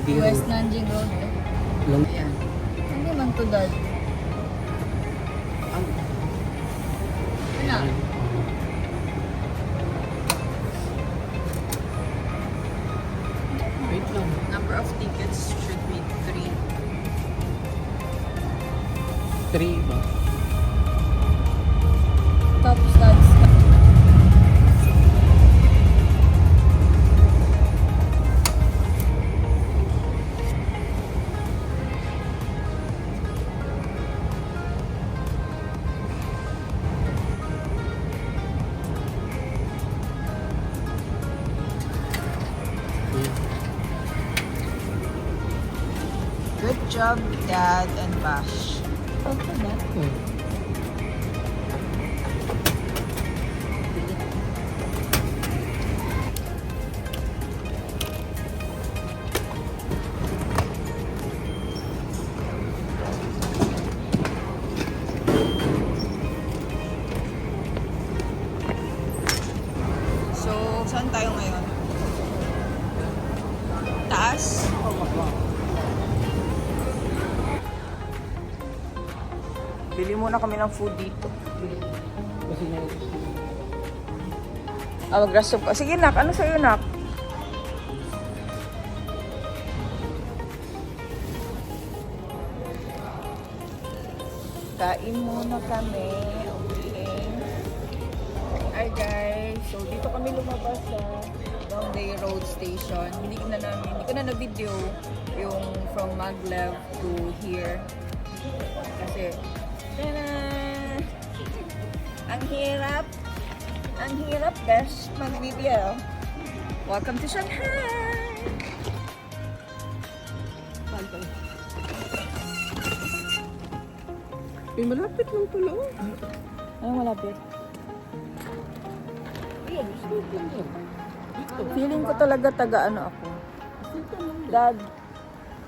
West Nanjing Road. Lang. Ayan. Hindi man to dad. Ano? Wait lang. Number of tickets should be 3. 3 ba? Tapos that's good job, Dad and Bash. Okay, Dad. So, saan tayo ngayon? Taas? Bili muna kami ng food dito. Kasi na Mag-rest ka. Sige, Nak. Ano sa'yo, Nak? Kain muna kami. Okay. Hi, guys. So, dito kami lumabas sa Dongdae Road Station. Hindi ko na na-video yung from Maglev to here. Kasi, tada! Ang hirap. Ang hirap, guys, mag-video. Welcome to Shanghai! eh, malapit lang pala. Anong malapit? Ayan, straight lang yan. Dito. Feeling ko talaga taga-ano ako. Dad,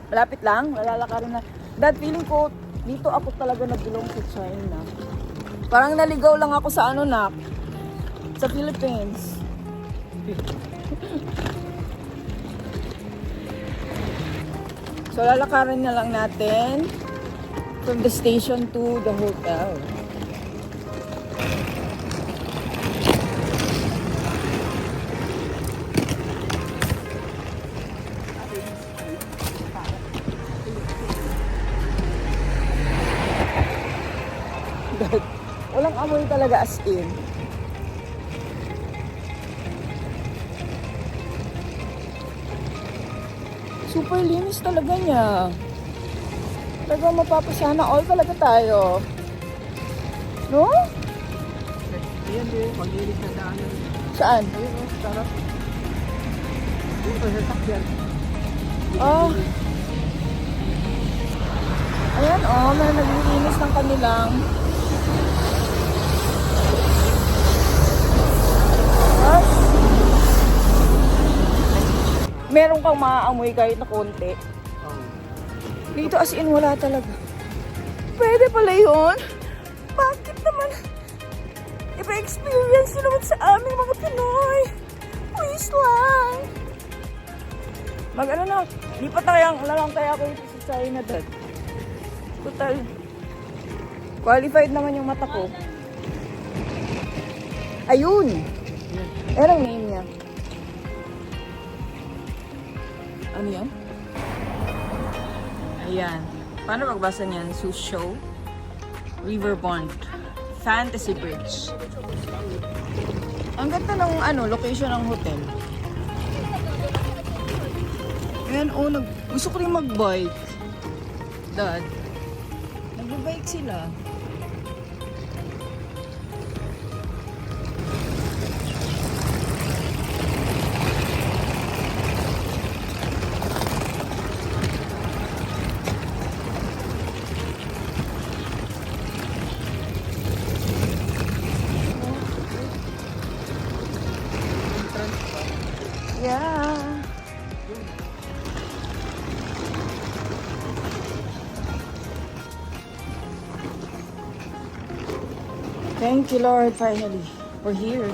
malapit lang? Lalakarin na. Dad, feeling ko dito ako talaga nag-belong sa China. Parang naligaw lang ako sa ano, Nak? Sa Philippines. So, lalakarin na lang natin from the station to the hotel. Walang amoy talaga as in. Super linis talaga niya. Talaga mapapasana all talaga tayo. No? Ayan din, pag-ilig na daanan. Saan? Ayun, sarap. Dito sa sakyan. Oh. Ayan, oh, may naglilinis ng kanilang. Tapos, meron kang maaamoy kahit na konti. Dito as in wala talaga. Pwede pala yun. Bakit naman? Iba-experience nyo naman sa aming mga Pinoy. Please lang. Mag-ano na, di pa tayang lang kaya ako ito sa China, Dad. Total. Qualified naman yung mata ko. Ayun. Anong name niya? Ano yan? Ayan. Paano magbasa niyan? Sushow. Riverbond. Fantasy Bridge. Ang ganda ng location ng hotel. Ayan, oh, gusto ko rin mag-bike. Dad. Nag-bike sila. Yeah. Thank you, Lord, finally. We're here.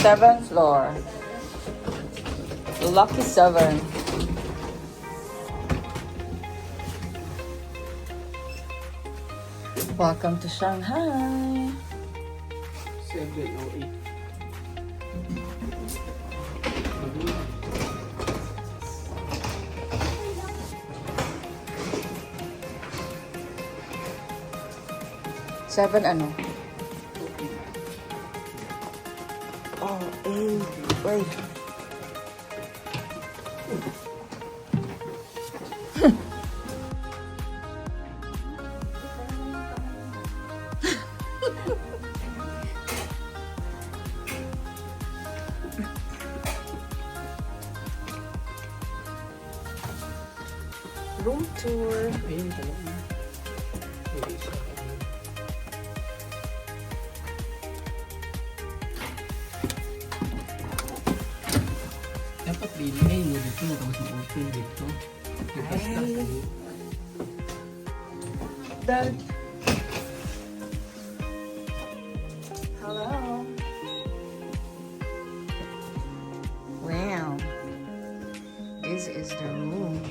7th floor. Lucky 7. Welcome to Shanghai. 708. Seven ano? Oh, 8. Wait. Room tour. Ayun, talaga. Hindi siya. Dapat binigay mo dito, tapos ma-open dito. Tapos Ay. lang. Dad. Hello. Wow. This is the room.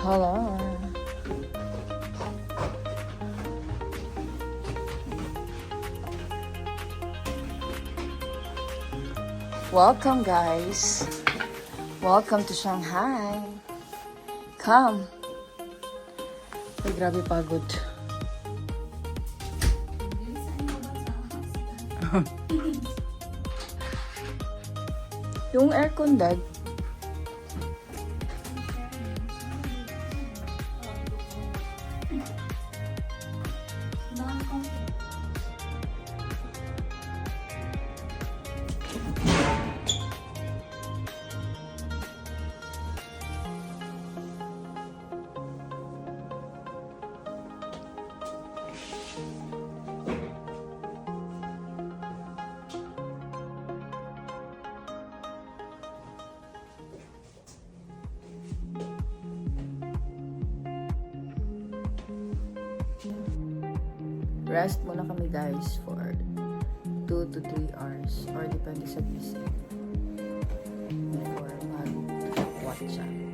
Hello. Welcome, guys. Welcome to Shanghai. Come. Ay, grabe pagod. Yung aircon, Dad. Rest muna kami, guys, for 2 to 3 hours or depende sa busy before mag-watch siya.